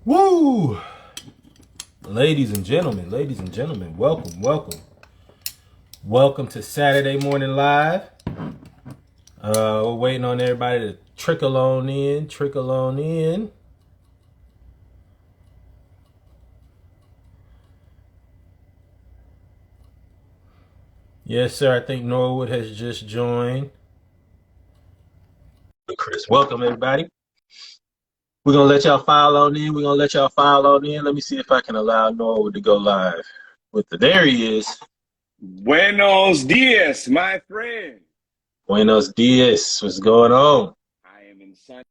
Woo! Ladies and gentlemen, welcome to Saturday Morning Live. We're waiting on everybody to trickle on in. Yes, sir, I think Norwood has just joined. Chris, welcome everybody. We're going to let y'all file on in. Let me see if I can allow Norwood to go live. There he is. Buenos dias, my friend. Buenos dias. What's going on? I am in sun.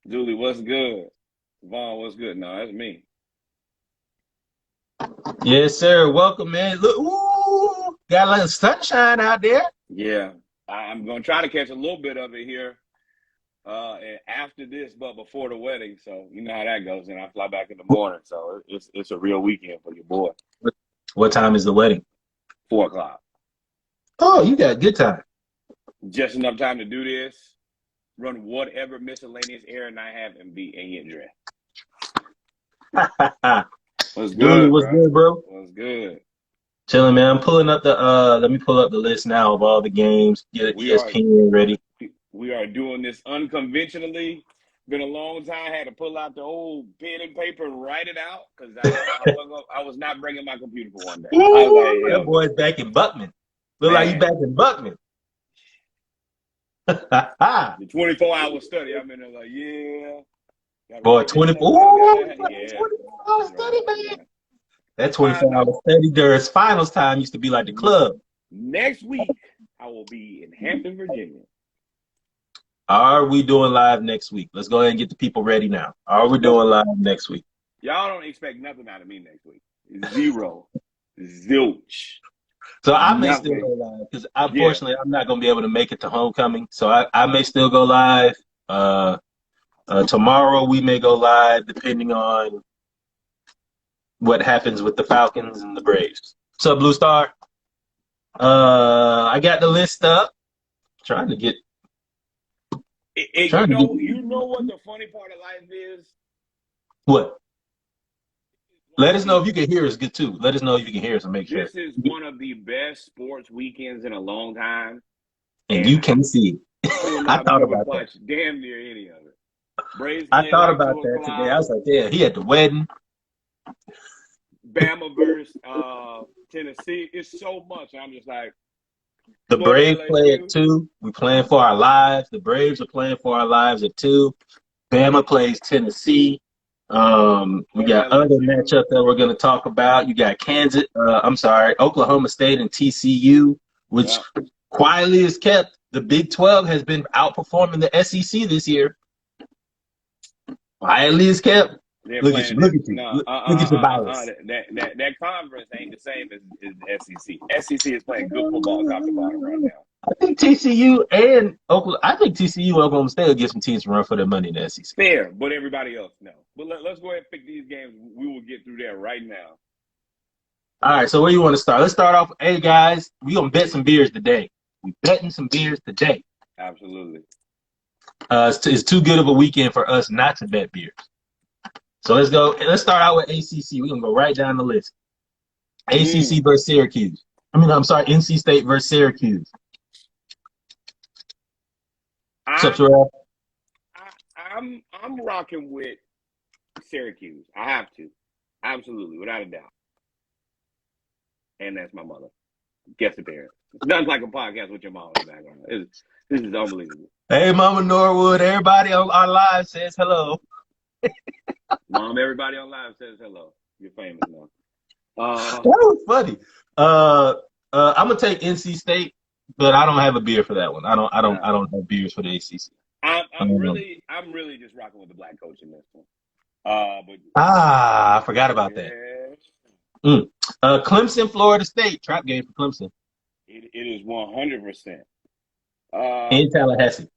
Julie, what's good? Vaughn, what's good? No, that's me. Yes, sir. Welcome, man. Look, ooh, got a little sunshine out there. Yeah, I'm gonna try to catch a little bit of it here after this, but before the wedding. So you know how that goes. And I fly back in the morning, so it's a real weekend for your boy. What time is the wedding? 4 o'clock. Oh, you got good time. Just enough time to do this, run whatever miscellaneous errand I have, and get dressed. What's good, What's good, bro? What's good? Chilling, man. I'm pulling up the let me pull up the list now of all the games. Get ESPN ready. We are doing this unconventionally. Been a long time. Had to pull out the old pen and paper and write it out because I was not bringing my computer for one day. Ooh, that boy's back in Buckman. Look like you back in Buckman. The 24-hour study. I'm in there like, yeah. Boy, 24-hour study, man. That 24-hour study during finals time used to be like the club. Next week, I will be in Hampton, Virginia. Are we doing live next week? Let's go ahead and get the people ready now. Are we doing live next week? Y'all don't expect nothing out of me next week. Zero. Zilch. So I may still go live because unfortunately I'm not going to be able to make it to homecoming. So I may still go live. Tomorrow we may go live depending on what happens with the Falcons and the Braves. What's up, Blue Star? I got the list up. Trying to get. You know what the funny part of life is? What? Let us know if you can hear us good too. Let us know if you can hear us and make sure. This is one of the best sports weekends in a long time. And you can see it. I thought about that. Damn near any of it. Braves I thought about that today. I was like, yeah, he had the wedding. Bama versus Tennessee. It's so much. I'm just like, the Braves play at 2. We playing for our lives. The Braves are playing for our lives at 2. Bama plays Tennessee. We got other matchups that we're going to talk about. You got Oklahoma State and TCU, which quietly is kept. The Big 12 has been outperforming the SEC this year. Quietly is kept. Look at you. Look at your bias. That conference ain't the same as the SEC. SEC is playing good football top to bottom right now. I think TCU and Oklahoma State will get some teams to run for their money in the SEC. Fair, but everybody else no. But let's go ahead and pick these games. We will get through there right now. All right, so where you want to start? Let's start off. Hey guys, we gonna bet some beers today. We betting some beers today. Absolutely. It's too good of a weekend for us not to bet beers. So let's go. Let's start out with ACC. We're gonna go right down the list. ACC versus Syracuse. NC State versus Syracuse. I'm rocking with Syracuse. I have to. Absolutely, without a doubt. And that's my mother. Guest appearance. Nothing like a podcast with your mom in the background. This is unbelievable. Hey, Mama Norwood. Everybody on our live says hello. Mom, everybody on live says hello. You're famous now. That was funny. I'm gonna take NC State, but I don't have a beer for that one. I don't have beers for the ACC. I'm really just rocking with the black coach in this one. I forgot about that. Clemson, Florida State, trap game for Clemson. It is 100%. In Tallahassee.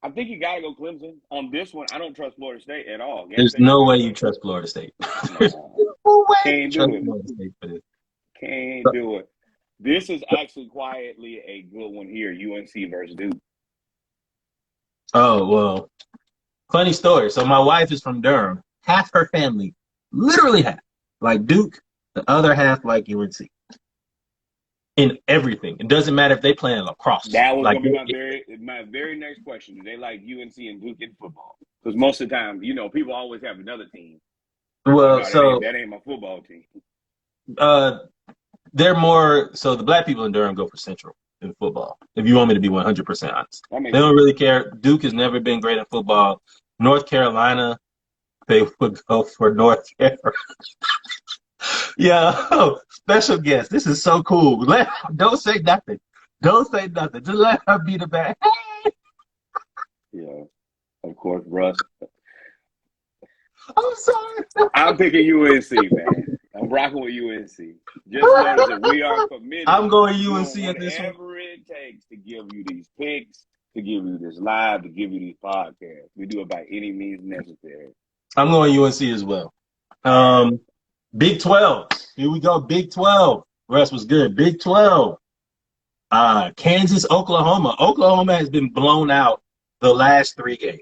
I think you got to go Clemson. On this one, I don't trust Florida State at all. There's no way you trust Florida State. There's no way you trust Florida State for this. Can't do it. This is actually quietly a good one here. UNC versus Duke. Oh, well, funny story. So my wife is from Durham. Half her family, literally half, like Duke. The other half like UNC. In everything. It doesn't matter if they play in lacrosse. That was like, going to be my very next question. Do they like UNC and Duke in football? Because most of the time, you know, people always have another team. Well, no, so that ain't my football team. They're more so the black people in Durham go for Central in football. If you want me to be 100% honest, they don't really care. Duke has never been great in football. North Carolina, they would go for North Carolina. Yeah, special guest. This is so cool. Don't say nothing. Don't say nothing. Just let her be the bad. Yeah, of course, Russ. I'm sorry. I'm picking UNC, man. I'm rocking with UNC. Just notice that we are committed. I'm going UNC at this one. Whatever it takes to give you these picks, to give you this live, to give you these podcasts. We do it by any means necessary. I'm going UNC as well. Big 12. Here we go. Big 12. Russ was good. Big 12. Kansas, Oklahoma. Oklahoma has been blown out the last 3 games.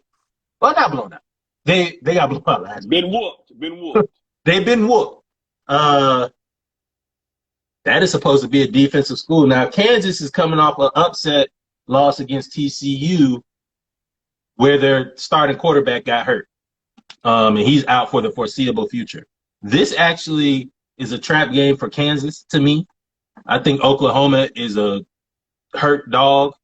Well, not blown out. They got blown out last. Been whooped. They've been whooped. That is supposed to be a defensive school. Now, Kansas is coming off an upset loss against TCU where their starting quarterback got hurt. And he's out for the foreseeable future. This actually is a trap game for Kansas to me. I think Oklahoma is a hurt dog.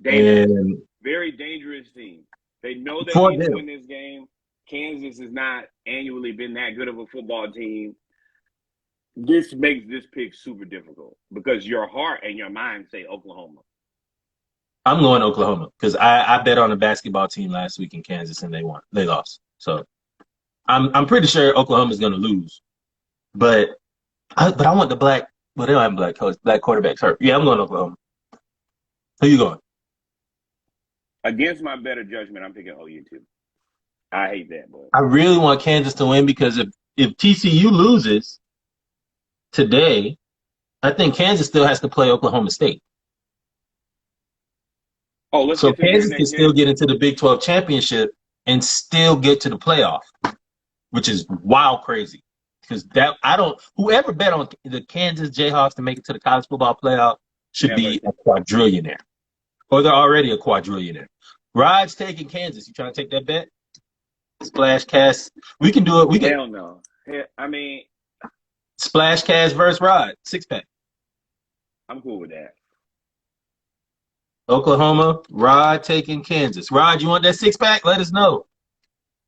And very dangerous team. They know they need to win this game. Kansas has not annually been that good of a football team. This makes this pick super difficult because your heart and your mind say Oklahoma. I'm going Oklahoma because I bet on a basketball team last week in Kansas and they won. They lost. So I'm pretty sure Oklahoma's going to lose. But I want the black. Well, they don't have black quarterbacks hurt. Yeah, I'm going Oklahoma. Who you going? Against my better judgment, I'm picking OU too. I hate that, but I really want Kansas to win because if TCU loses today, I think Kansas still has to play Oklahoma State. So Kansas can still get into the Big 12 championship and still get to the playoff, which is wild crazy. Because whoever bet on the Kansas Jayhawks to make it to the college football playoff should be a quadrillionaire. Or they're already a quadrillionaire. Rod's taking Kansas. You trying to take that bet? Splash Cast. We can do it. Hell no. I mean, Splash Cast versus Rod. 6-pack. I'm cool with that. Oklahoma, Rod taking Kansas. Rod, you want that 6-pack? Let us know.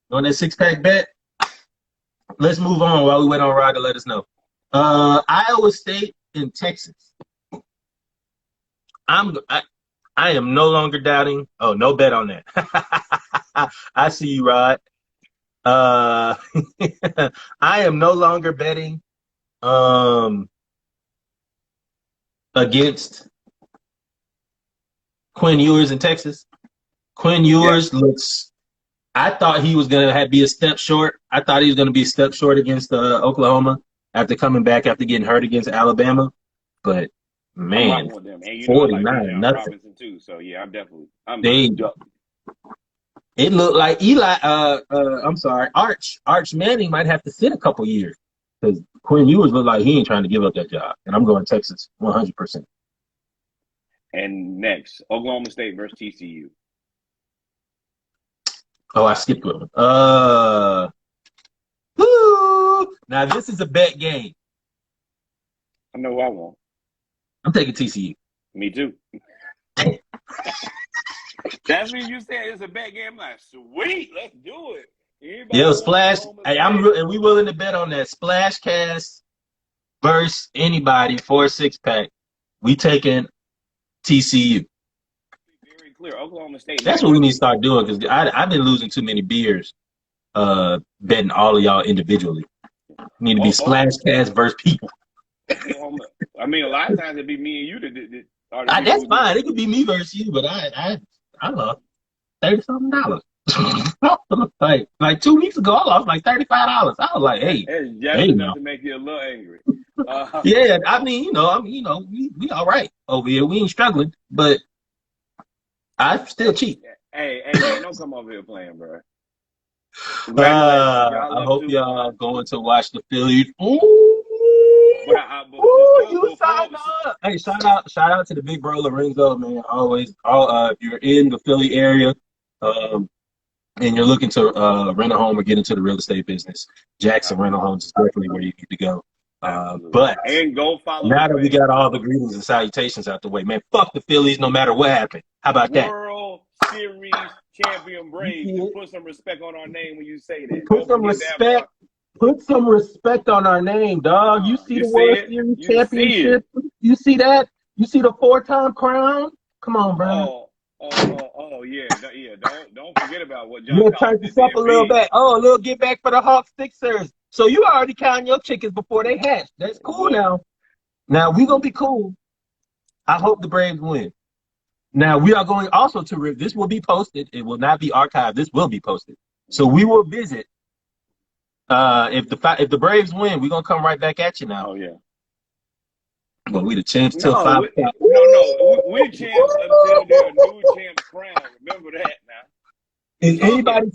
You want that 6-pack bet? Let's move on while we wait on Rod to let us know. Iowa State and Texas. I am no longer doubting. Oh, no bet on that. I see you, Rod. I am no longer betting against Quinn Ewers in Texas. Quinn Ewers looks. I thought he was gonna be a step short. I thought he was gonna be a step short against Oklahoma after coming back after getting hurt against Alabama. But man, 49 nothing. Too, so yeah, It looked like Eli. I'm sorry, Arch Manning might have to sit a couple years because Quinn Ewers looked like he ain't trying to give up that job. And I'm going Texas 100%. And next, Oklahoma State versus TCU. Oh, I skipped one. Woo! Now this is a bet game. I know who I want. I'm taking TCU. Me too. That's what you said. It's a bet game. I'm like, sweet, let's do it. Yo, Splash. Hey, and we willing to bet on that Splash Cast versus anybody for a 6-pack. We taking TCU. Very clear. Oklahoma State. That's what we need to start doing because I've been losing too many beers betting all of y'all individually. We need to be Splash Cast versus people. I mean, a lot of times it'd be me and you that's fine. It could be me versus you, but I lost $30-something. like 2 weeks ago, I lost like $35. I was like, hey, it's just enough to make you a little angry. Yeah, I mean, we all right over here. We ain't struggling, but I still cheat. Hey, man, don't come over here playing, bro. Congratulations, y'all I up hope 2-1. y'all going to watch the Phillies. Ooh, you signed up. Hey, shout out to the big bro Lorenzo, man. Always, if you're in the Philly area, and you're looking to rent a home or get into the real estate business, Jackson Rental Homes is definitely where you need to go. But and go follow now that we got all the greetings and salutations out the way, man, fuck the Phillies no matter what happened. How about that? World Series champion Braves. And put some respect on our name when you say that. Put some respect. Put some respect on our name, dog. You see the World Series championship? You see that? You see the 4-time crown? Come on, bro. Yeah. Don't forget about what John Collins did. Up a little bit. A little get back for the Hawks Sixers. So you already counting your chickens before they hatch. That's cool now. Now we gonna be cool. I hope the Braves win. Now we are going also to this will be posted. It will not be archived. This will be posted. So we will visit. If the Braves win, we're gonna come right back at you now. Oh yeah. But we the champs till 5 o'clock. No, we the champs until there are new champs crowned. Remember that now. Is anybody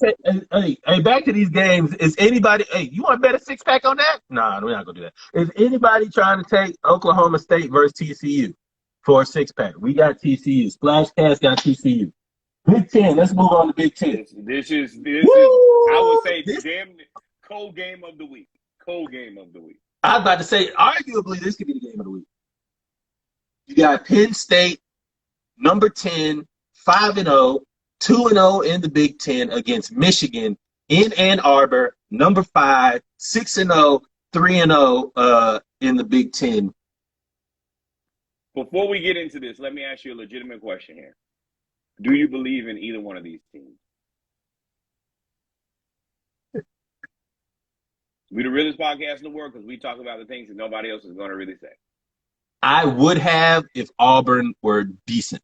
hey, back to these games? Is anybody you want to bet a 6-pack on that? Nah, we're not gonna do that. Is anybody trying to take Oklahoma State versus TCU for a 6-pack? We got TCU. Splashcast got TCU. Big Ten. Let's move on to Big Ten. This is I would say damn cold game of the week. Cold game of the week. I was about to say, arguably, this could be the game of the week. You got Penn State, number 10, 5-0, 2-0 in the Big Ten against Michigan in Ann Arbor, number 5, 6-0, 3-0 in the Big Ten. Before we get into this, let me ask you a legitimate question here. Do you believe in either one of these teams? We the realest podcast in the world because we talk about the things that nobody else is going to really say. I would have if Auburn were decent.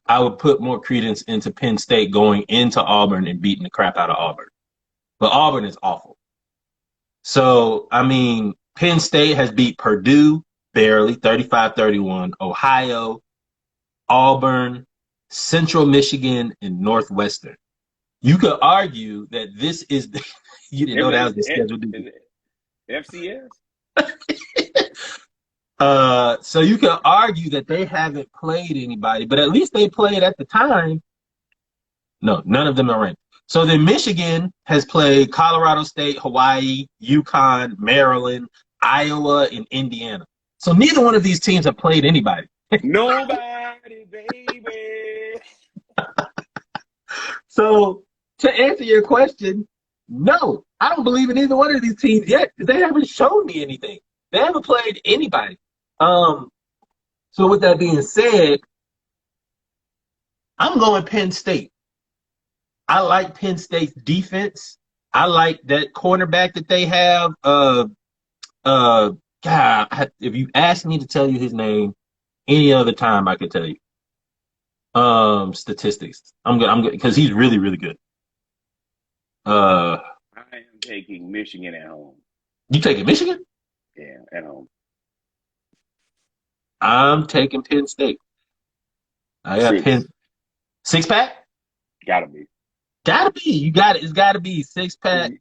I would put more credence into Penn State going into Auburn and beating the crap out of Auburn. But Auburn is awful. So, I mean, Penn State has beat Purdue barely, 35-31, Ohio, Auburn, Central Michigan, and Northwestern. You could argue that this is you didn't know that was the schedule. FCS? So you can argue that they haven't played anybody, but at least they played at the time. No, none of them are ranked. So then Michigan has played Colorado State, Hawaii, UConn, Maryland, Iowa, and Indiana. So neither one of these teams have played anybody. Nobody, baby. So to answer your question, no, I don't believe in either one of these teams yet because they haven't shown me anything. They haven't played anybody. So with that being said, I'm going Penn State. I like Penn State's defense. I like that cornerback that they have. God, if you asked me to tell you his name any other time, I could tell you. Statistics. I'm good because he's really, really good. I am taking Michigan at home. You taking Michigan? Yeah, at home. I'm taking Penn State. I got Penn 6-pack. Gotta be. You got it. It's got to be 6-pack.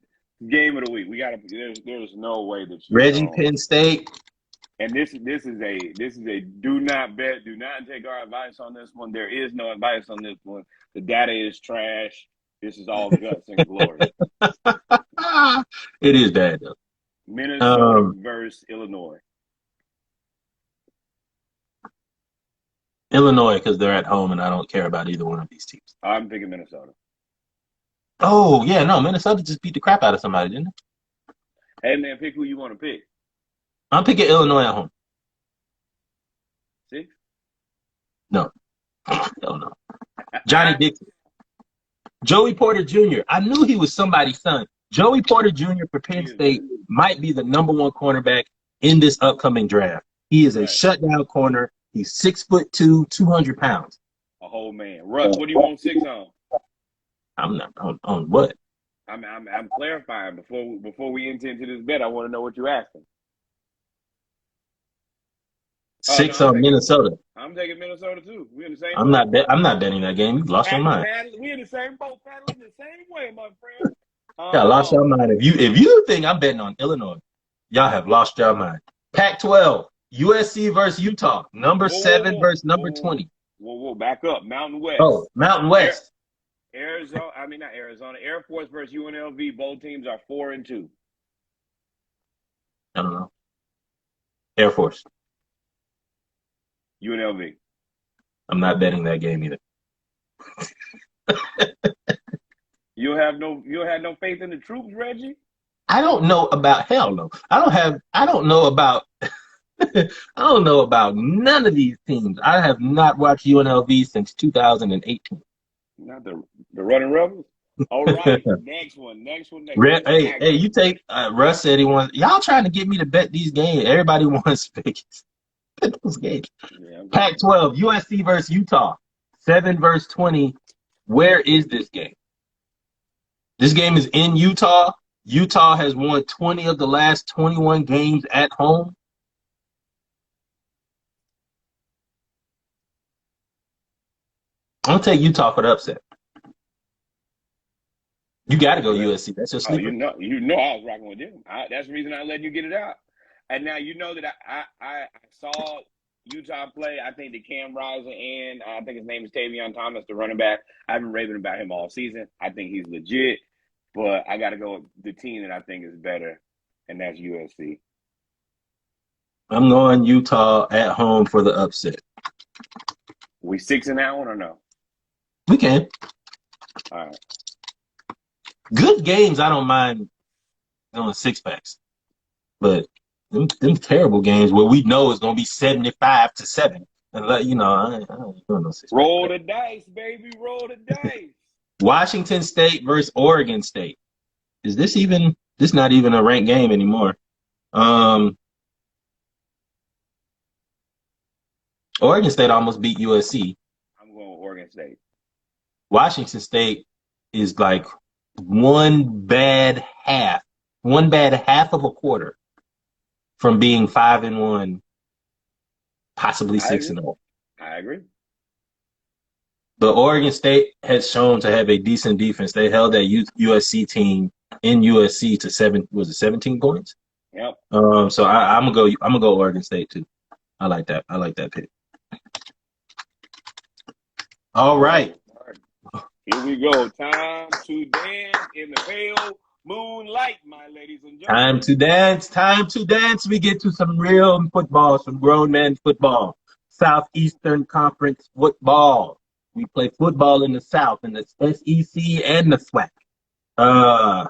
Game of the week. We got to. There's no way that you. Reggie Penn State. And this is a do not bet. Do not take our advice on this one. There is no advice on this one. The data is trash. This is all guts and glory. It is bad though. Minnesota versus Illinois. Illinois because they're at home and I don't care about either one of these teams. I'm picking Minnesota. Oh yeah, no, Minnesota just beat the crap out of somebody, didn't they? Hey man, pick who you want to pick. I'm picking Illinois at home. 6? No. Hell no. Johnny Dixon. Joey Porter Jr. I knew he was somebody's son. Joey Porter Jr. for Penn State might be the number 1 cornerback in this upcoming draft. He is a shutdown corner. He's 6'2", 200 pounds. A whole man. Russ, what do you want 6 on? I'm not on what? I'm clarifying before we enter into this bet. I want to know what you're asking. 6 on Minnesota. I'm taking Minnesota too. We're in the same boat. boat. I'm not betting that game. You lost your mind. We're in the same boat, paddling the same way, my friend. Yeah, lost your mind. If you think I'm betting on Illinois, y'all have lost your mind. Pac-12, USC versus Utah, number 7 versus number 20. Whoa, back up. Mountain West. Oh, Mountain West. Not Arizona. Air Force versus UNLV. Both teams are 4-2. I don't know. Air Force. UNLV. I'm not betting that game either. You have no faith in the troops, Reggie? I don't know about hell no. I don't know about I don't know about none of these teams. I have not watched UNLV since 2018. Not the Running Rebels? All right, next one. Hey, you take Russ said he wants. Y'all trying to get me to bet these games. Everybody wants Vegas. Bet those games. Yeah, Pac-12, USC versus Utah, 7 versus 20. Where is this game? This game is in Utah. Utah has won 20 of the last 21 games at home. I'm gonna take Utah for the upset. You got to go USC. That's your sleeper. You know I was rocking with them. That's the reason I let you get it out. And now you know that I saw Utah play. I think that Cam Rising and I think his name is Tavion Thomas, the running back. I've been raving about him all season. I think he's legit, but I got to go with the team that I think is better, and that's USC. I'm going Utah at home for the upset. We 6 in that one or no? We can. All right. Good games, I don't mind doing 6-packs. But them terrible games where we know it's going to be 75-7. And I ain't doing no 6-pack. Roll the dice, baby. Roll the dice. Washington State versus Oregon State. Is this not even a ranked game anymore? Oregon State almost beat USC. I'm going with Oregon State. Washington State is like one bad half of a quarter from being 5-1, possibly 6-0. I agree. But Oregon State has shown to have a decent defense. They held that USC team in USC to 17 points? Yep. So I'm gonna go Oregon State too. I like that. I like that pick. All right. Here we go. Time to dance in the pale moonlight, my ladies and gentlemen. Time to dance. We get to some real football, some grown man football. Southeastern Conference football. We play football in the South, in the SEC and the SWAC.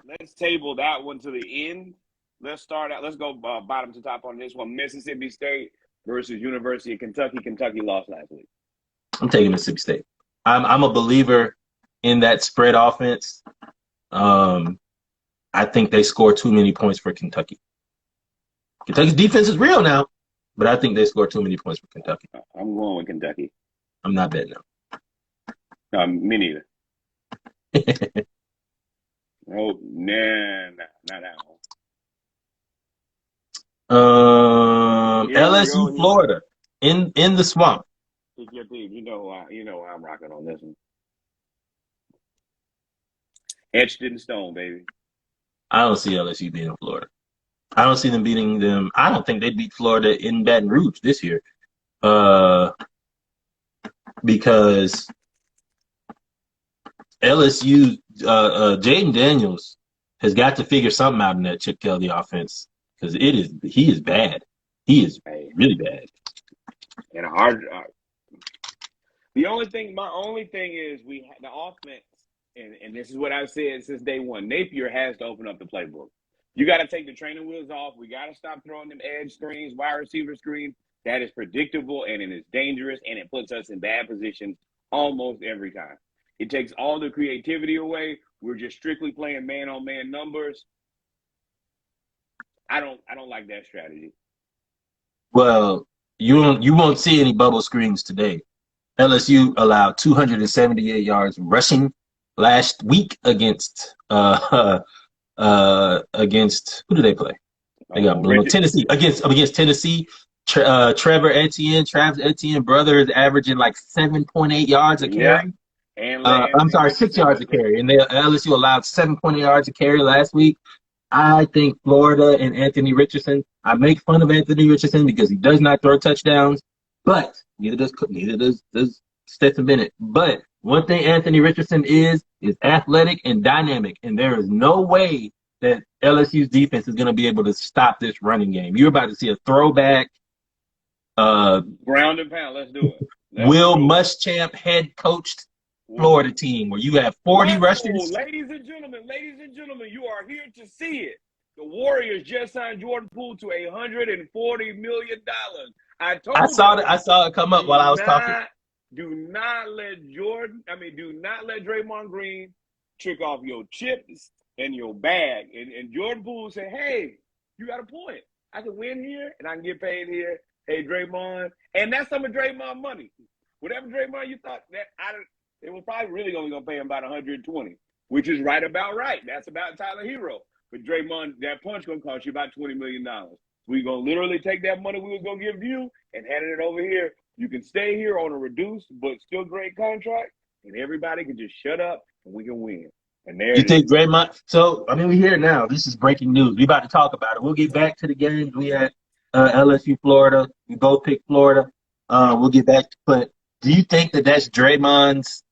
Let's table that one to the end. Let's start out. Let's go bottom to top on this one. Mississippi State versus University of Kentucky. Kentucky lost last week. I'm taking Mississippi State. I'm a believer in that spread offense. I think they score too many points for Kentucky. Kentucky's defense is real now, but I think they score too many points for Kentucky. I'm going with Kentucky. I'm not betting them. Me neither. Oh, nah, not that one. LSU, Florida, in the swamp. Pick your team. You know why I'm rocking on this one. Etched in stone, baby. I don't see LSU beating Florida. I don't see them beating them. I don't think they beat Florida in Baton Rouge this year. Because LSU, Jaden Daniels has got to figure something out in that Chip Kelly offense because he is bad. He is really bad. And my only thing is the offense, and this is what I've said since day one. Napier has to open up the playbook. You got to take the training wheels off. We got to stop throwing them edge screens, wide receiver screens. That is predictable and it is dangerous and it puts us in bad positions almost every time. It takes all the creativity away. We're just strictly playing man-on-man numbers. I don't like that strategy. Well, you won't see any bubble screens today. LSU allowed 278 yards rushing last week against who did they play? They got Tennessee against Tennessee. Travis Etienne brother is averaging like 7.8 yards a carry. And I'm sorry, 6 yards a carry. And LSU allowed 7.8 yards a carry last week. I think Florida and Anthony Richardson. I make fun of Anthony Richardson because he does not throw touchdowns, but neither does Stetson Bennett. But one thing Anthony Richardson is athletic and dynamic, and there is no way that LSU's defense is going to be able to stop this running game. You're about to see a throwback. Ground and pound. Let's do it. Will Muschamp head coached Florida team where you have 40 rushers. Ladies and gentlemen, you are here to see it. The Warriors just signed Jordan Poole to $140 million. I saw it come up while I was talking. Do not let Draymond Green trick off your chips and your bag. And Jordan Poole said, hey, you got a point. I can win here and I can get paid here. Hey, Draymond. And that's some of Draymond money. Whatever Draymond you thought they were probably really only going to pay him about 120, which is right about right. That's about Tyler Hero. But Draymond, that punch going to cost you about $20 million. We're going to literally take that money we was going to give you and hand it over here. You can stay here on a reduced but still great contract, and everybody can just shut up and we can win. And there you think Draymond? So, we hear it now. This is breaking news. We about to talk about it. We'll get back to the games. We had LSU, Florida. We both picked Florida. We'll get back. But do you think that that's Draymond's?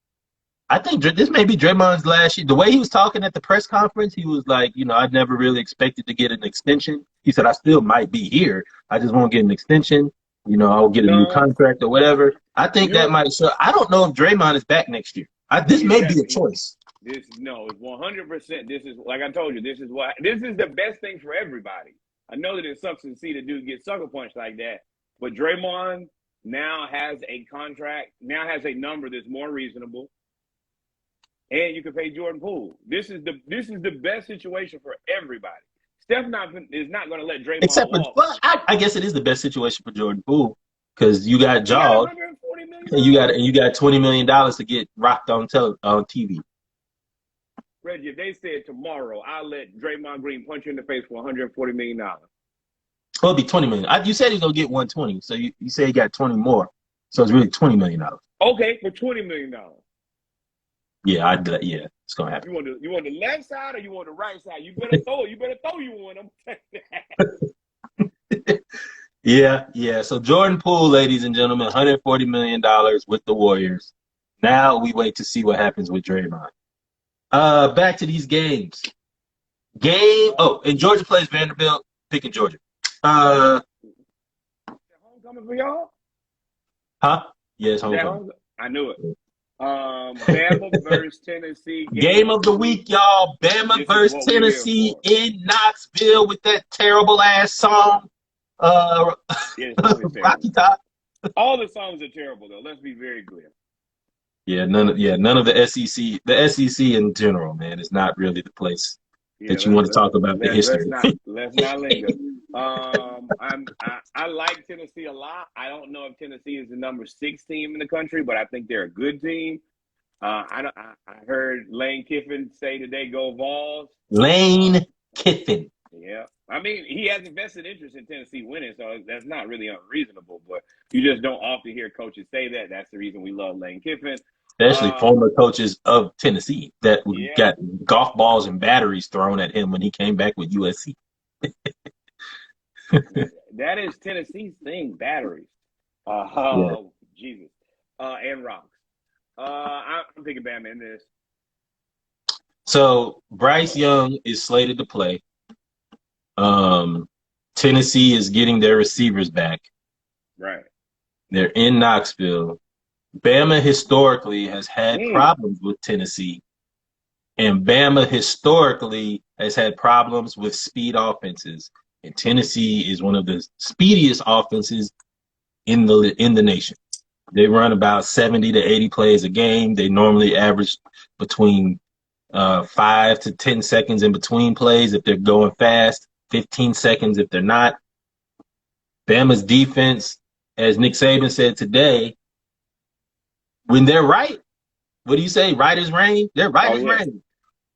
I think this may be Draymond's last year. The way he was talking at the press conference, he was like, I never really expected to get an extension. He said, I still might be here. I just won't get an extension. I'll get a new contract or whatever. I think that might show. I don't know if Draymond is back next year. This may be a choice. It's 100%. This is, like I told you, this is the best thing for everybody. I know that it sucks to see the dude get sucker punched like that, but Draymond now has a contract, now has a number that's more reasonable. And you can pay Jordan Poole. This is the best situation for everybody. Steph is not going to let Draymond walk. I guess it is the best situation for Jordan Poole because you got jawed and you got $20 million to get rocked on TV. Reggie, if they said tomorrow, I'll let Draymond Green punch you in the face for $140 million. Well, it'll be $20 million. You said he's gonna get 120, so you say he got 20 more, so it's really $20 million. Okay, for $20 million. Yeah, yeah, it's gonna happen. You want the left side or you want the right side? You better throw it. You better throw you one. I'm telling you. Yeah. So Jordan Poole, ladies and gentlemen, $140 million with the Warriors. Now we wait to see what happens with Draymond. Back to these games. And Georgia plays Vanderbilt. Picking Georgia. Homecoming for y'all? Huh? Yeah, it's homecoming. I knew it. Bama versus Tennessee. Game of the week, y'all. Bama versus Tennessee in Knoxville with that terrible ass song. Rocky Top. All the songs are terrible though. Let's be very clear. Yeah, none of the SEC. The SEC in general, man, is not really the place that you want to talk about the history. Let's not linger. I like Tennessee a lot. I don't know if Tennessee is the number 6 team in the country, but I think they're a good team. I heard Lane Kiffin say today, "Go Vols." Lane Kiffin. Yeah, he has a vested interest in Tennessee winning, so that's not really unreasonable. But you just don't often hear coaches say that. That's the reason we love Lane Kiffin. Especially former coaches of Tennessee that got golf balls and batteries thrown at him when he came back with USC. That is Tennessee's thing, batteries. Jesus. And rocks. I'm picking Bama in this. So Bryce Young is slated to play. Tennessee is getting their receivers back. Right. They're in Knoxville. Bama historically has had problems with Tennessee, and Bama historically has had problems with speed offenses. And Tennessee is one of the speediest offenses in the nation. They run about 70 to 80 plays a game. They normally average between 5 to 10 seconds in between plays if they're going fast, 15 seconds if they're not. Bama's defense, as Nick Saban said today, when they're right, what do you say? Right as rain? They're right as rain.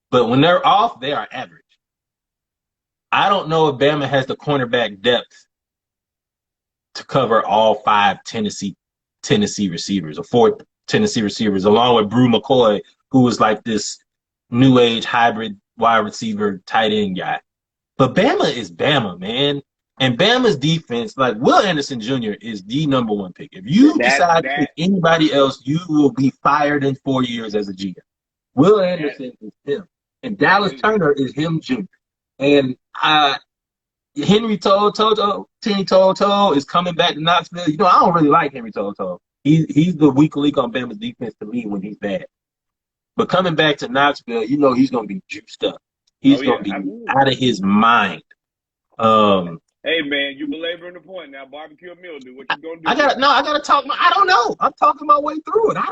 But when they're off, they are average. I don't know if Bama has the cornerback depth to cover all 5 Tennessee receivers, or 4 Tennessee receivers, along with Brew McCoy, who was like this new age hybrid wide receiver tight end guy. But Bama is Bama, man. And Bama's defense, like Will Anderson Jr. is the number 1 pick. If you decide to pick anybody else, you will be fired in 4 years as a GM. Will Anderson is him. And Dallas Turner is him Jr. And Henry To'oTo'o is coming back to Knoxville. You know, I don't really like Henry To'oTo'o. He's the weak link on Bama's defense to me when he's bad. But coming back to Knoxville, you know he's going to be juiced up. He's going to be out of his mind. Hey, man, you belaboring the point now. Barbecue mildew, what you going to do? I got to talk. I don't know. I'm talking my way through it. I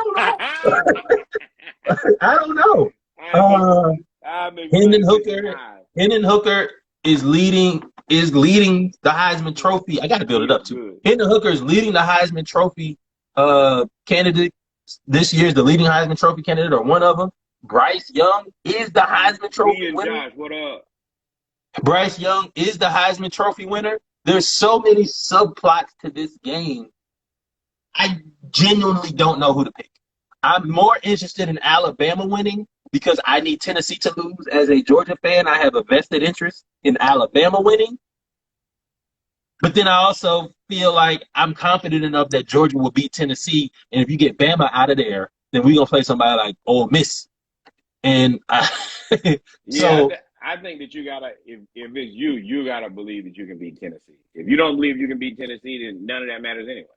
don't know. I don't know. Hendon Hooker is leading the Heisman Trophy. I got to build it up too. Hendon Hooker is leading the Heisman Trophy candidate this year. Is the leading Heisman Trophy candidate, or one of them. Bryce Young is the Heisman Trophy winner. Josh, what up? Bryce Young is the Heisman Trophy winner. There's so many subplots to this game. I genuinely don't know who to pick. I'm more interested in Alabama winning because I need Tennessee to lose. As a Georgia fan, I have a vested interest in Alabama winning. But then I also feel like I'm confident enough that Georgia will beat Tennessee. And if you get Bama out of there, then we're going to play somebody like Ole Miss. And so I think that you got to, if it's you got to believe that you can beat Tennessee. If you don't believe you can beat Tennessee, then none of that matters anyway.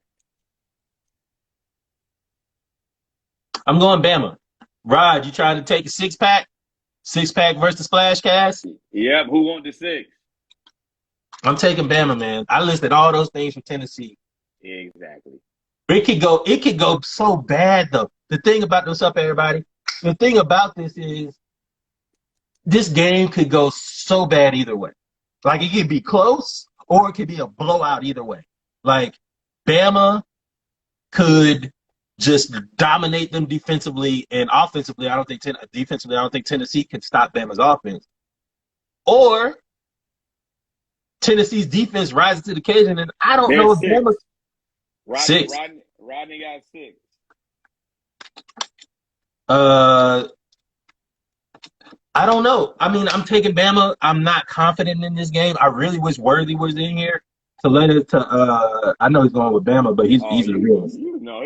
I'm going Bama. Rod, you trying to take a 6-pack? 6-pack versus Splash Cast? Yep, who want the 6? I'm taking Bama, man. I listed all those things for Tennessee. Exactly. It could go so bad though. The thing about this everybody. The thing about this is this game could go so bad either way. Like, it could be close or it could be a blowout either way. Like, Bama could just dominate them defensively and offensively. I don't think Tennessee can stop Bama's offense. Or Tennessee's defense rises to the occasion, and I don't know if Bama's six. Rodney got 6. I don't know. I mean, I'm taking Bama. I'm not confident in this game. I really wish Worthy was in here to let it to. I know he's going with Bama, but he's a realist. You know,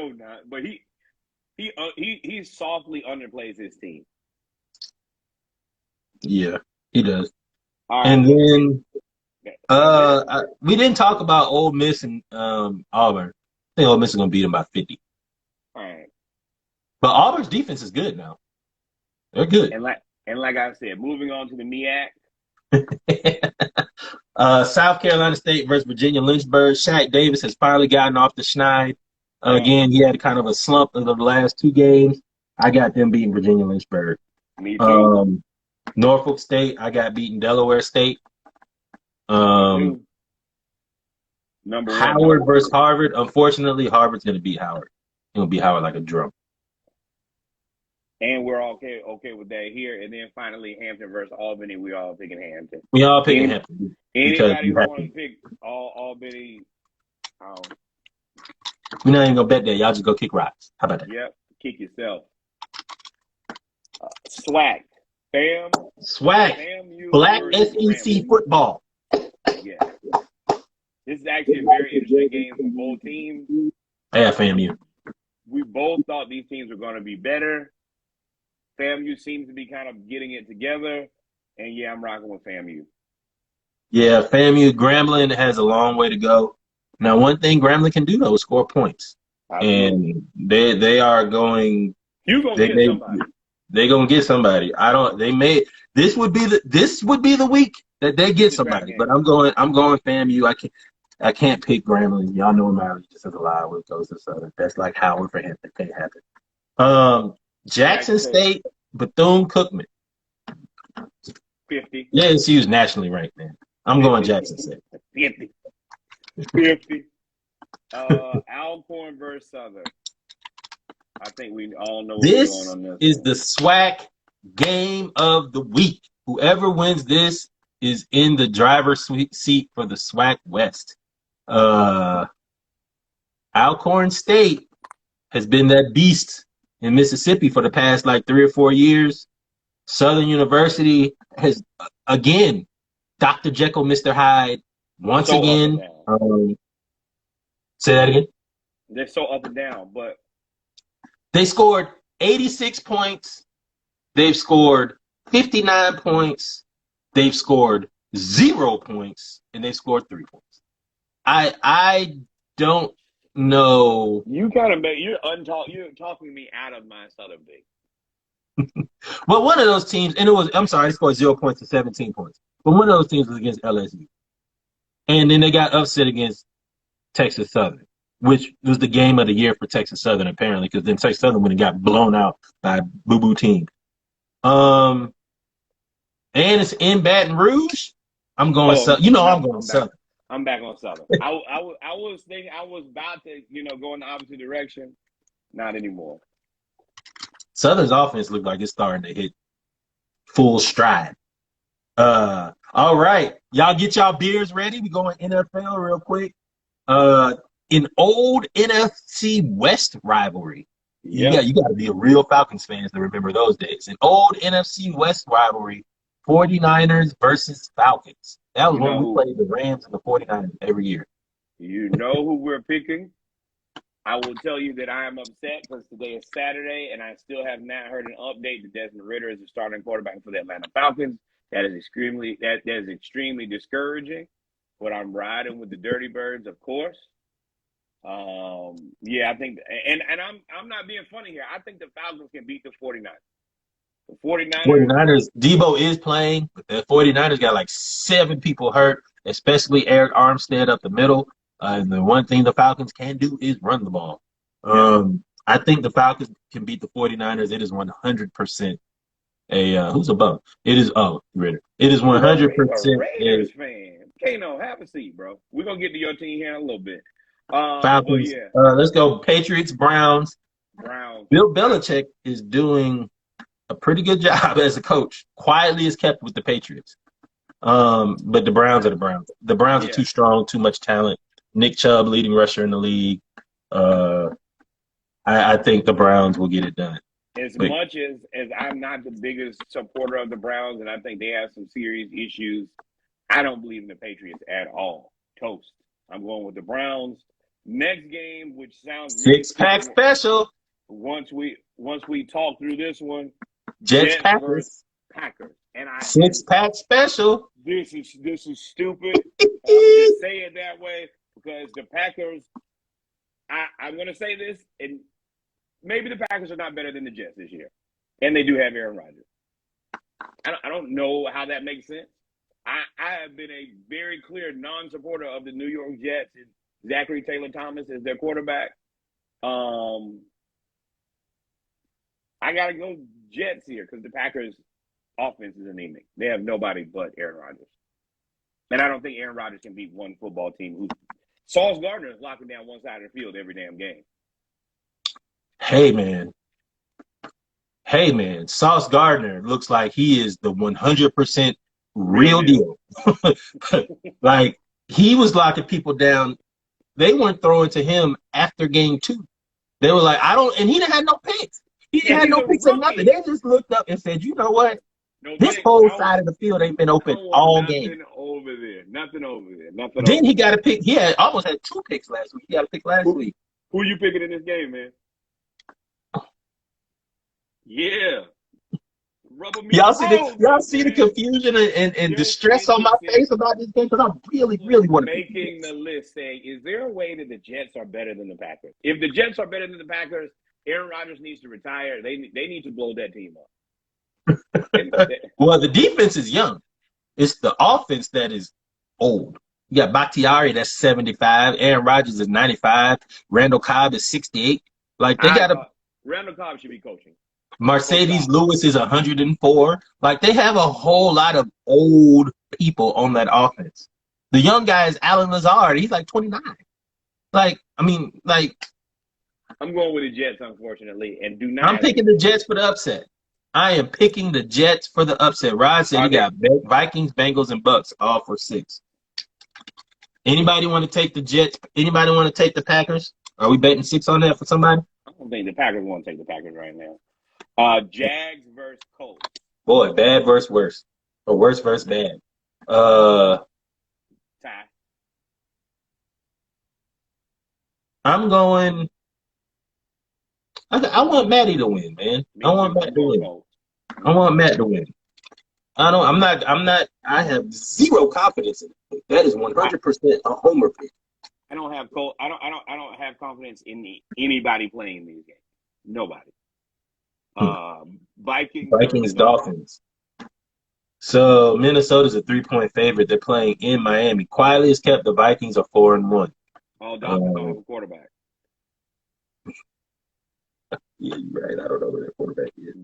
not. But he softly underplays his team. Yeah, he does. And then we didn't talk about Ole Miss and Auburn. I think Ole Miss is going to beat them by 50. All right. But Auburn's defense is good now. They're good. And like I said, moving on to the MEAC. South Carolina State versus Virginia Lynchburg. Shaq Davis has finally gotten off the schneid. Again, he had kind of a slump in the last 2 games. I got them beating Virginia Lynchburg. Me too. Norfolk State, I got beating Delaware State. Howard versus Harvard. Unfortunately, Harvard's going to beat Howard. He'll beat Howard like a drum. And we're okay with that here. And then finally, Hampton versus Albany. We all picking Hampton. We all picking Hampton. Anybody who want to pick Albany, we're not even going to bet that. Y'all just go kick rocks. How about that? Yep. Kick yourself. SWAC. Bam. SWAC. Black SEC football. Yeah. This is actually a very interesting game for both teams. Yeah, FAMU. We both thought these teams were going to be better. FAMU seems to be kind of getting it together. And, yeah, I'm rocking with FAMU. Yeah, FAMU, Grambling has a long way to go. Now, one thing Grambling can do, though, is score points. Absolutely. And they are going – You're going to get somebody. They're going to get somebody. This would be the week that they get somebody. But I'm going FAMU. I can't pick Grambling. Y'all know him just as a lie when it goes to Southern. That's like Howard for him. That can't happen. Jackson State, Bethune-Cookman. 50. Yeah, LSU's nationally ranked, man. I'm going Jackson State. 50. Alcorn versus Southern. I think we all know what's going on this. This is the SWAC game of the week. Whoever wins this is in the driver's seat for the SWAC West. Alcorn State has been that beast in Mississippi for the past like 3 or 4 years. Southern University has, again, Dr. Jekyll, Mr. Hyde, once again. Say that again. They're so up and down, but they scored 86 points. They've scored 59 points. They've scored 0 points, and they scored 3 points. I don't know. You're talking me out of my Southern Big. Well, one of those teams, and they scored 0 points to 17 points. But one of those teams was against LSU. And then they got upset against Texas Southern, which was the game of the year for Texas Southern, apparently, because then Texas Southern would have got blown out by a boo-boo team. And it's in Baton Rouge. I'm going Southern. I'm going Southern. I'm back on Southern. I was thinking I was about to, go in the opposite direction. Not anymore. Southern's offense looked like it's starting to hit full stride. All right. Y'all get y'all beers ready. We going NFL real quick. An old NFC West rivalry. Yeah, you got to be a real Falcons fan to remember those days. An old NFC West rivalry, 49ers versus Falcons. That was when we played the Rams and the 49ers every year. You know who we're picking? I will tell you that I am upset because today is Saturday and I still have not heard an update that Desmond Ridder is the starting quarterback for the Atlanta Falcons. That is extremely discouraging. But I'm riding with the Dirty Birds, of course. I think, and I'm not being funny here. I think the Falcons can beat the 49ers. The 49ers, Debo is playing, but the 49ers got like 7 people hurt, especially Eric Armstead up the middle. And the one thing the Falcons can do is run the ball. I think the Falcons can beat the 49ers. It is 100% who's above? It is Ridder. It is 100% Raiders fan. Kano, have a seat, bro. We're gonna get to your team here in a little bit. Falcons. Let's go. Patriots, Browns. Bill Belichick is doing a pretty good job as a coach. Quietly is kept with the Patriots. But the Browns are the Browns. The Browns are too strong, too much talent. Nick Chubb, leading rusher in the league. I think the Browns will get it done. As much as I'm not the biggest supporter of the Browns, and I think they have some serious issues, I don't believe in the Patriots at all. Toast. I'm going with the Browns. Next game, which sounds six-pack special. Once we talk through this one, Jets versus Packers. And six-pack special. This is stupid. I'm just saying it that way because the Packers. I'm going to say this, and maybe the Packers are not better than the Jets this year, and they do have Aaron Rodgers. I don't know how that makes sense. I have been a very clear non-supporter of the New York Jets and Zachary Taylor Thomas as their quarterback. I got to go Jets here because the Packers' offense is anemic. They have nobody but Aaron Rodgers. And I don't think Aaron Rodgers can beat one football team. Sauce Gardner is locking down one side of the field every damn game. Hey, man. Sauce Gardner looks like he is the 100% real deal. Like, he was locking people down. They weren't throwing to him after game 2. They were like, and he didn't have no picks. He didn't have no picks or nothing. They just looked up and said, you know what? This whole side of the field ain't been open all game. Nothing over there. Then he got a pick. He almost had 2 picks last week. He got a pick last week. Who you picking in this game, man? Yeah. Y'all see the confusion and distress on my face about this game because I really want to making the list saying, is there a way that the Jets are better than the Packers? If the Jets are better than the Packers, Aaron Rodgers needs to retire. They need to blow that team up. Well, the defense is young. It's the offense that is old. You got Bakhtiari, that's 75. Aaron Rodgers is 95. Randall Cobb is 68. Like, they got Randall Cobb should be coaching. Mercedes Lewis is 104. Like, they have a whole lot of old people on that offense. The young guy is Alan Lazard. He's like 29. I'm going with the Jets, unfortunately, and do not. I'm picking the Jets for the upset. I am picking the Jets for the upset. Rod said he got Vikings, Bengals, and Bucks all for 6. Anybody want to take the Jets? Anybody want to take the Packers? Are we betting 6 on that for somebody? I don't think the Packers want to take the Packers right now. Jags versus Colts. Boy, bad versus worse. Or worse versus bad. Tie. I'm going. I want Matty to win, man. I want Matt to win. I want Matt to win. I'm not. I have zero confidence in it. That is 100% a homer pick. I don't have confidence in anybody playing these games. Nobody. Vikings, Dolphins. So Minnesota's a 3-point favorite. They're playing in Miami. Quietly has kept the Vikings a 4-1. Oh, Dolphins don't have a quarterback. Yeah, you're right. I don't know where their quarterback is.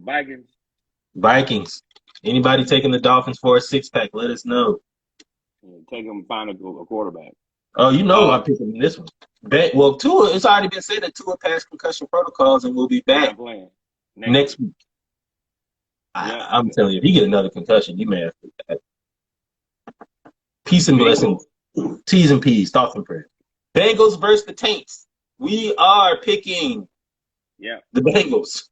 Vikings. Anybody taking the Dolphins for a 6-pack? Let us know. Take them, find a quarterback. Oh, you know I'm picking this one. Well, Tua, it's already been said that Tua passed concussion protocols and will be back next week. I'm telling you, if he get another concussion, you may have to back. Peace and blessings. T's and P's. Thoughts and prayers. Bengals versus the Taints. We are picking the Bengals.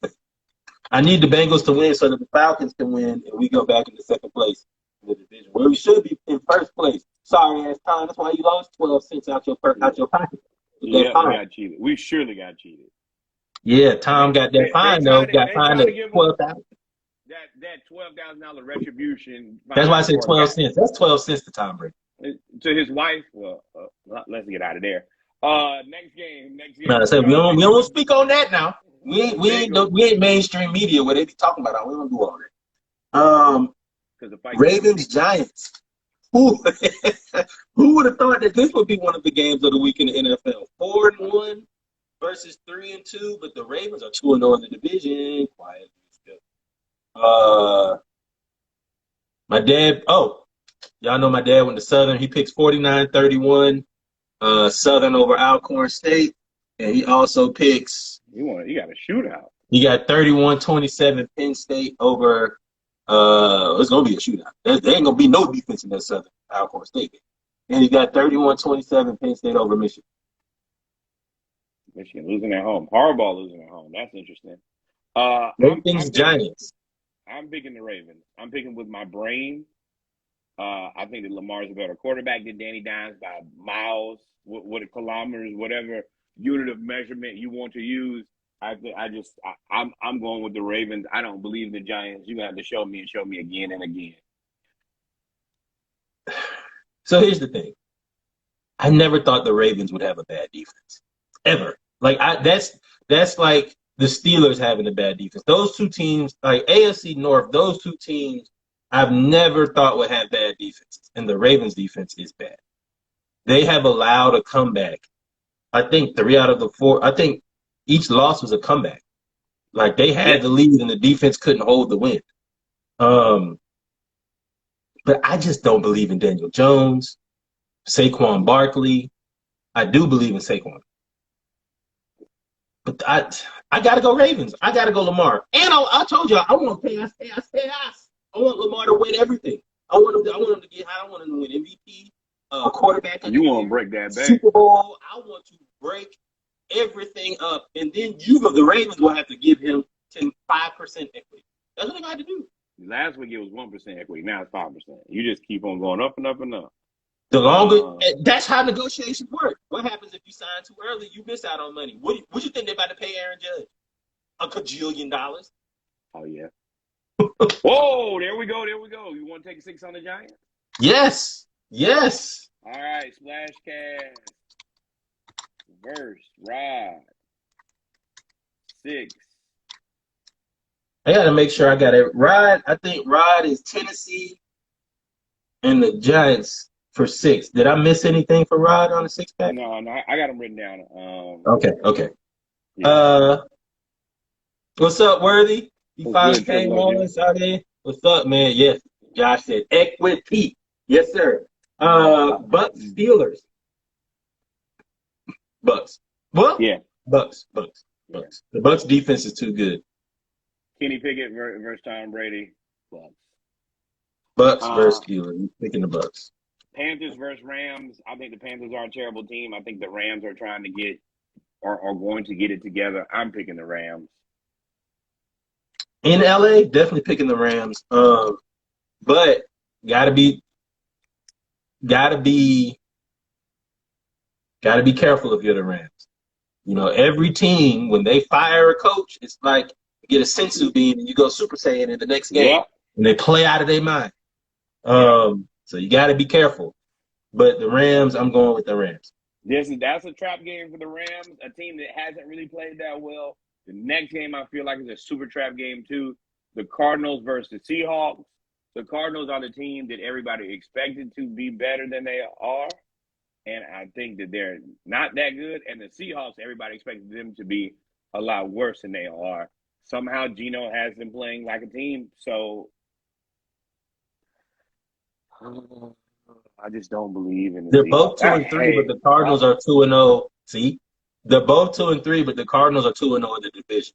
I need the Bengals to win so that the Falcons can win and we go back into second place in the division, where we should be in first place. Sorry ass Tom. That's why you lost 12 cents out your pocket. Yeah, we got cheated. We surely got cheated. Yeah, Tom got that fine though. Got fined at $12,000. That $12,000 retribution. That's why I said 12 cents. That's 12 cents to Tom Brady. To his wife. Well, let's get out of there. Next game. No, I said we don't speak on that now. We ain't mainstream media where they be talking about it. We don't do all that. Ravens Giants. Who would have thought that this would be one of the games of the week in the NFL? 4-1 versus 3-2, but the Ravens are 2-0 in the division. Quiet. My dad. Oh, y'all know my dad went to Southern. He picks 49-31, Southern over Alcorn State, and he also picks. You got a shootout. He got 31-27 Penn State over. It's gonna be a shootout. There ain't gonna be no defense in that Southern Alcorn State. And he got 31-27 Penn State over Michigan. Michigan losing at home. Harbaugh losing at home. That's interesting. Ravens Giants. I'm picking the Ravens. I'm picking with my brain. I think that Lamar's a better quarterback than Danny Dimes by miles, what kilometers, whatever unit of measurement you want to use. I'm going with the Ravens. I don't believe the Giants. You have to show me again and again. So here's the thing. I never thought the Ravens would have a bad defense. Ever. Like that's like the Steelers having a bad defense. Those two teams, like AFC North, those two teams I've never thought would have bad defenses. And the Ravens defense is bad. They have allowed a comeback. I think 3 out of the 4, I think each loss was a comeback. Like they had the lead and the defense couldn't hold the win. But I just don't believe in Daniel Jones, Saquon Barkley. I do believe in Saquon. But I got to go Ravens. I got to go Lamar. And I told you, I want to pay. I want Lamar to win everything. I want him to get high. I want him to win MVP, quarterback. You want to break that back. Super Bowl. I want to break everything up. And then the Ravens will have to give him 5% equity. That's what they got to do. Last week it was 1% equity. Now it's 5%. You just keep on going up and up and up. The longer that's how negotiations work. What happens if you sign too early? You miss out on money. What you think they're about to pay Aaron Judge? $1 kajillion? Oh yeah. Whoa! There we go. You want to take 6 on the Giants? Yes. All right, Splash Cast verse Rod 6. I gotta make sure I got it. Rod, I think Rod is Tennessee and the Giants for 6. Did I miss anything for Rod on the 6-pack? No, I got them written down. Okay. Yeah. What's up, Worthy? You finally came on us out there. What's up, man? Yes, Josh said equity. Yes, sir. Bucks, Steelers. Bucks. Well, yeah. Bucks. The Bucks defense is too good. Kenny Pickett versus Tom Brady. Bucks versus Steelers. I'm picking the Bucks. Panthers versus Rams. I think the Panthers are a terrible team. I think the Rams are trying to get are going to get it together. I'm picking the Rams. In LA, definitely picking the Rams. But gotta be careful if you're the Rams. You know, every team, when they fire a coach, it's like you get a sensu bean and you go Super Saiyan in the next game. Yep. And they play out of their mind. So you got to be careful. But the Rams, I'm going with the Rams. That's a trap game for the Rams, a team that hasn't really played that well. The next game I feel like is a super trap game too. The Cardinals versus the Seahawks. The Cardinals are the team that everybody expected to be better than they are. And I think that they're not that good. And the Seahawks, everybody expected them to be a lot worse than they are. Somehow Geno has them playing like a team. So I just don't believe in it. They're both 2-3, but the Cardinals are 2-0. See? They're both 2-3, but the Cardinals are 2-0 in the division.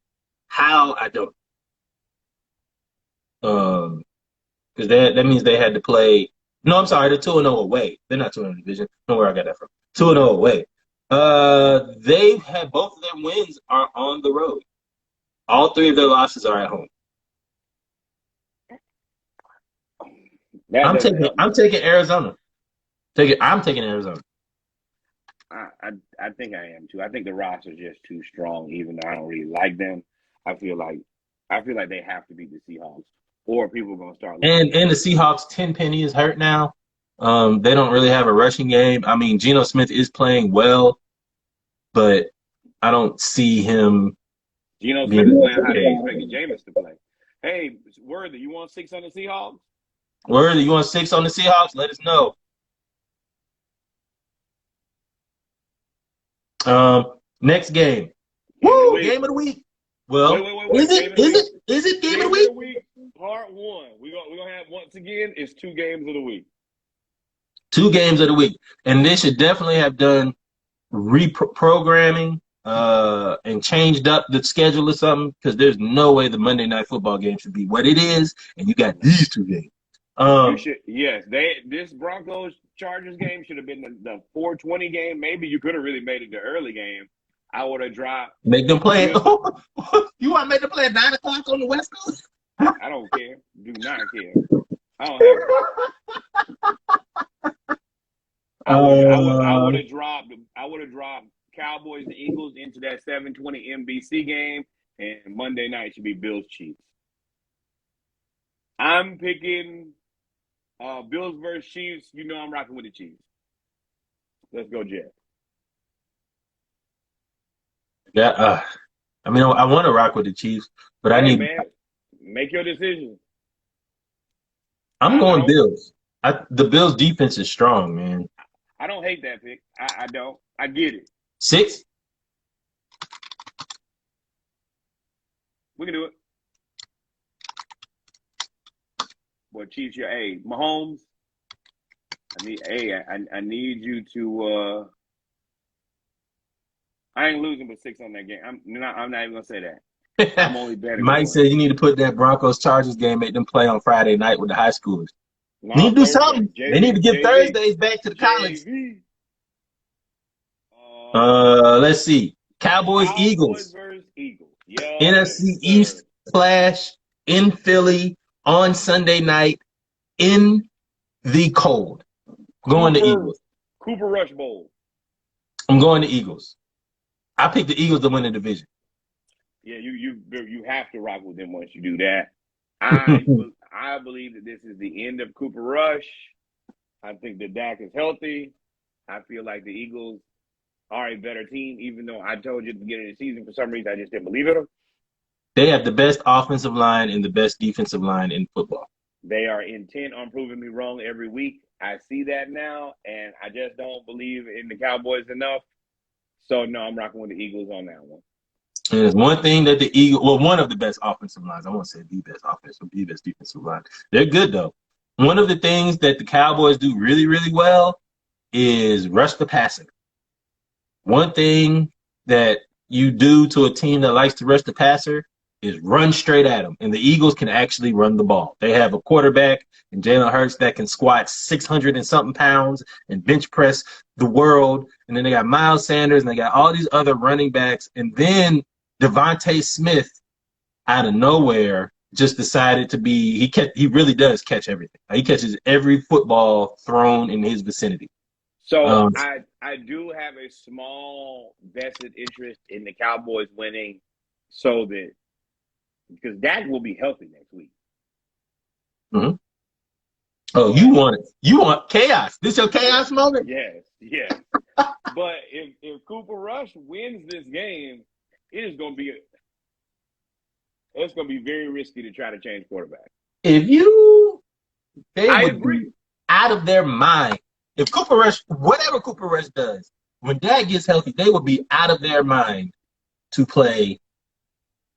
How? I don't. Because that means they had to play. No, I'm sorry. They're 2-0 away. They're not 2-0 in the division. I don't know where I got that from. 2-0 away. They've had both of their wins are on the road. All three of their losses are at home. I'm taking Arizona. I'm taking Arizona. I think I am too. I think the roster is just too strong, even though I don't really like them. I feel like they have to beat the Seahawks, or people are gonna start. And the Seahawks, Tenpenny is hurt now. They don't really have a rushing game. I mean, Geno Smith is playing well, but I don't see him. Geno Smith is playing how they expected Jameis to play. Hey, Worthy, you want 6 on the Seahawks? Worthy, you want 6 on the Seahawks? Let us know. Next game. Woo! Game of the week. Well, wait. Is it game of the week? Part 1. We're gonna have once again. It's 2 games of the week. 2 games of the week, and they should definitely have done reprogramming and changed up the schedule or something, because there's no way the Monday Night Football game should be what it is, and you got these 2 games. This Broncos Chargers game should have been the 4:20 game. Maybe you could have really made it the early game. I would have dropped. Make them play it. You want to make them play at 9 o'clock on the West Coast? I don't care. Do not care. I don't have it. I would have dropped Cowboys and Eagles into that 7:20 NBC game, and Monday night should be Bills Chiefs. I'm picking Bills versus Chiefs. You know I'm rocking with the Chiefs. Let's go, Jeff. Yeah, I mean, I want to rock with the Chiefs, but I need. Man, make your decision. I'm going Bills. The Bills' defense is strong, man. I don't hate that pick. I don't. I get it. 6? We can do it. Boy, Chiefs, Mahomes. I need you to. I ain't losing but 6 on that game. I'm not even gonna say that. I'm only betting. Mike said you need to put that Broncos Chargers game, make them play on Friday night with the high schoolers. No, need to do something. They need to give Thursdays back to the college. Let's see. Cowboys Eagles. Versus Eagles. NFC East clash in Philly on Sunday night in the cold. Going to Eagles. Cooper Rush Bowl. I'm going to Eagles. I picked the Eagles to win the division. Yeah, you have to rock with them once you do that. I believe that this is the end of Cooper Rush. I think that Dak is healthy. I feel like the Eagles are a better team, even though I told you at the beginning of the season, for some reason, I just didn't believe in them. They have the best offensive line and the best defensive line in football. They are intent on proving me wrong every week. I see that now, and I just don't believe in the Cowboys enough. So, no, I'm rocking with the Eagles on that one. And there's one thing that the Eagles, well, one of the best offensive lines, I won't say the best offensive, the best defensive line. They're good, though. One of the things that the Cowboys do really, really well is rush the passer. One thing that you do to a team that likes to rush the passer is run straight at them. And the Eagles can actually run the ball. They have a quarterback and Jalen Hurts that can squat 600 and something pounds and bench press the world. And then they got Miles Sanders and they got all these other running backs. And then Devontae Smith out of nowhere just decided to be he really does catch everything. He catches every football thrown in his vicinity. So I do have a small vested interest in the Cowboys winning, so that because Dak will be healthy next week. Mm-hmm. Oh, you want chaos? This your chaos moment? Yes. But if Cooper Rush wins this game, it's going to be very risky to try to change quarterback. They would be out of their mind. If Cooper Rush, whatever Cooper Rush does, when Dak gets healthy, they would be out of their mind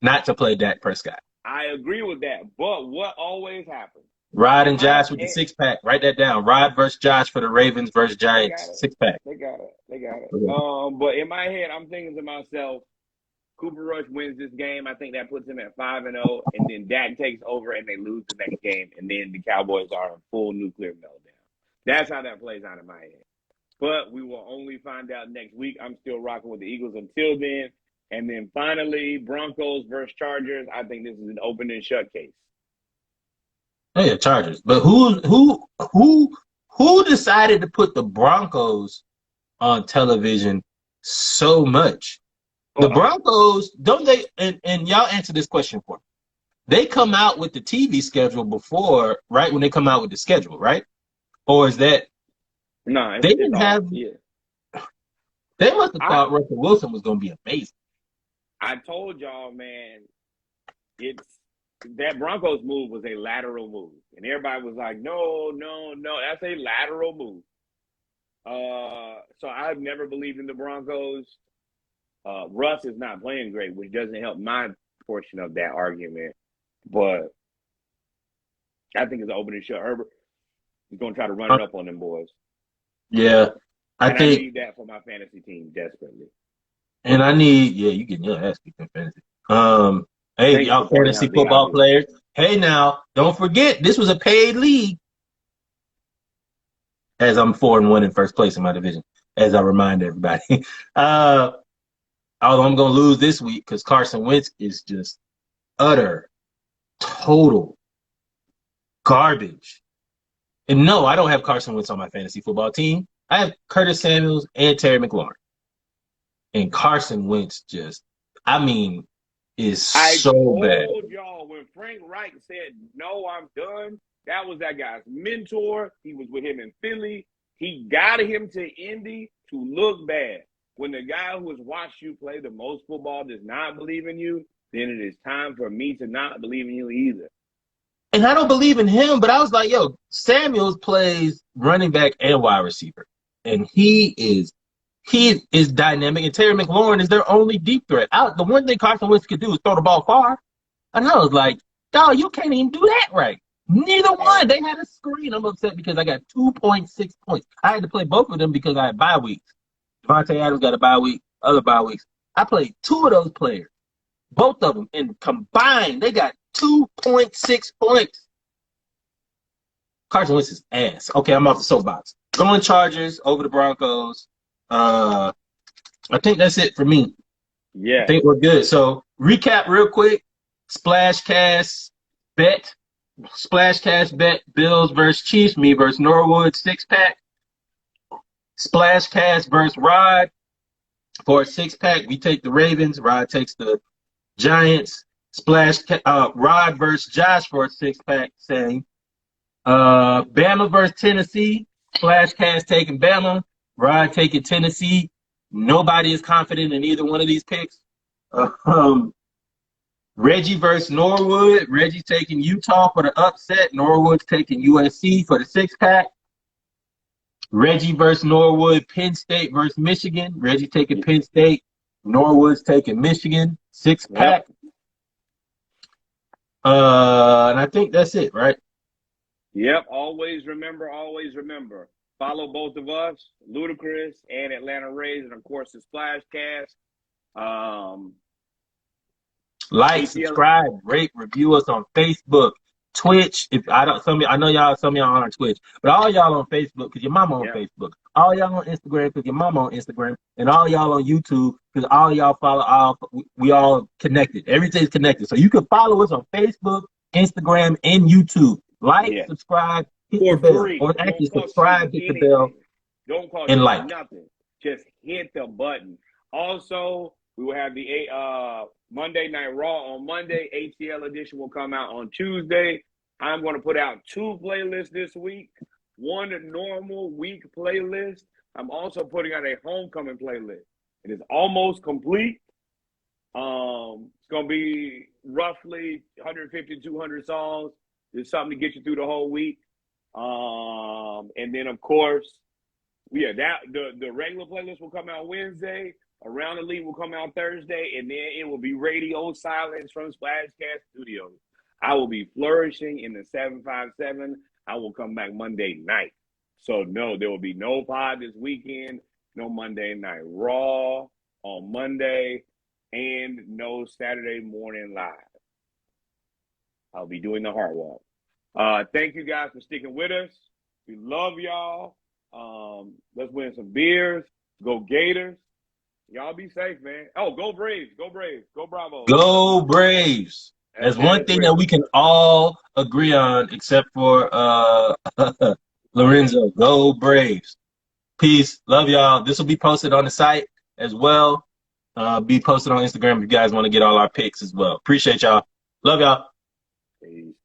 not to play Dak Prescott. I agree with that. But what always happens? Rod and Josh with the six-pack. Write that down. Rod versus Josh for the Ravens versus Giants. Six-pack. They got it. Okay. But in my head, I'm thinking to myself, Cooper Rush wins this game. I think that puts him at 5-0, and then Dak takes over and they lose the next game, and then the Cowboys are in full nuclear meltdown. That's how that plays out in my head. But we will only find out next week. I'm still rocking with the Eagles until then. And then finally, Broncos versus Chargers. I think this is an open and shut case. Oh yeah, Chargers. But who decided to put the Broncos on television so much? The Broncos, don't they, and y'all answer this question for me. They come out with the TV schedule before, right? When they come out with the schedule, right? Or is that? No, they didn't have. Yeah. They must have thought Russell Wilson was going to be amazing. I told y'all, man, that Broncos move was a lateral move. And everybody was like, no, that's a lateral move. So I've never believed in the Broncos. Russ is not playing great, which doesn't help my portion of that argument. But I think it's an open and shut. Herbert is going to try to run it up on them boys. Yeah. I need that for my fantasy team desperately. And I need, you getting your ass kicked in fantasy. Hey, y'all fantasy football players. Hey, now, don't forget, this was a paid league. As I'm 4-1 in first place in my division, as I remind everybody. Although I'm going to lose this week because Carson Wentz is just utter, total garbage. And no, I don't have Carson Wentz on my fantasy football team. I have Curtis Samuels and Terry McLaurin. And Carson Wentz is so bad. I told y'all when Frank Reich said, no, I'm done, that was that guy's mentor. He was with him in Philly. He got him to Indy to look bad. When the guy who has watched you play the most football does not believe in you, then it is time for me to not believe in you either. And I don't believe in him, but I was like, Samuels plays running back and wide receiver. And he is dynamic, and Terry McLaurin is their only deep threat. The one thing Carson Wentz could do is throw the ball far. And I was like, dog, you can't even do that right. Neither one. They had a screen. I'm upset because I got 2.6 points. I had to play both of them because I had bye weeks. Devontae Adams got a bye week, other bye weeks. I played two of those players, both of them, and combined, they got 2.6 points. Carson Wentz is ass. Okay, I'm off the soapbox. Going Chargers over the Broncos. I think that's it for me. Yeah. I think we're good. So recap real quick. Splash Cash bet. Bills versus Chiefs. Me versus Norwood 6-pack. Splash Cash versus Rod for a 6-pack. We take the Ravens. Rod takes the Giants. Rod versus Josh for a 6-pack. Same. Bama versus Tennessee. Splash Cash taking Bama. Rod taking Tennessee. Nobody is confident in either one of these picks. Reggie versus Norwood. Reggie taking Utah for the upset. Norwood's taking USC for the 6-pack. Reggie versus Norwood. Penn State versus Michigan. Reggie taking Penn State. Norwood's taking Michigan. 6-pack. Yep. And I think that's it, right? Yep. Always remember. Follow both of us, Ludacris and Atlanta Rays, and of course the Splash Cast. Like, subscribe, rate, review us on Facebook, Twitch. If I don't, some I know y'all, some of y'all on Twitch, but all y'all on Facebook because your mama on Facebook. All y'all on Instagram because your mama on Instagram, and all y'all on YouTube because all y'all follow. All we all connected. Everything's connected, so you can follow us on Facebook, Instagram, and YouTube. Like, subscribe, hit the bell, or actually subscribe, hit the bell. Don't cost and you nothing. Just hit the button. Also, we will have the Monday Night Raw on Monday. ATL edition will come out on Tuesday. I'm going to put out 2 playlists this week. One normal week playlist. I'm also putting out a homecoming playlist. It is almost complete. It's going to be roughly 150, 200 songs. There's something to get you through the whole week. And then, of course, the regular playlist will come out Wednesday. Around the League will come out Thursday, and then it will be radio silence from Splashcast Studios. I will be flourishing in the 757. I will come back Monday night. So, no, there will be no pod this weekend, no Monday Night Raw on Monday, and no Saturday morning live. I'll be doing the Heart Walk. Thank you guys for sticking with us. We love y'all. Let's win some beers. Go Gators. Y'all be safe, man. Oh, go Braves. Go Braves. Go Bravos. Go Braves. That's one thing that we can all agree on, except for Lorenzo. Go Braves. Peace. Love y'all. This will be posted on the site as well. Be posted on Instagram if you guys want to get all our picks as well. Appreciate y'all. Love y'all. Peace.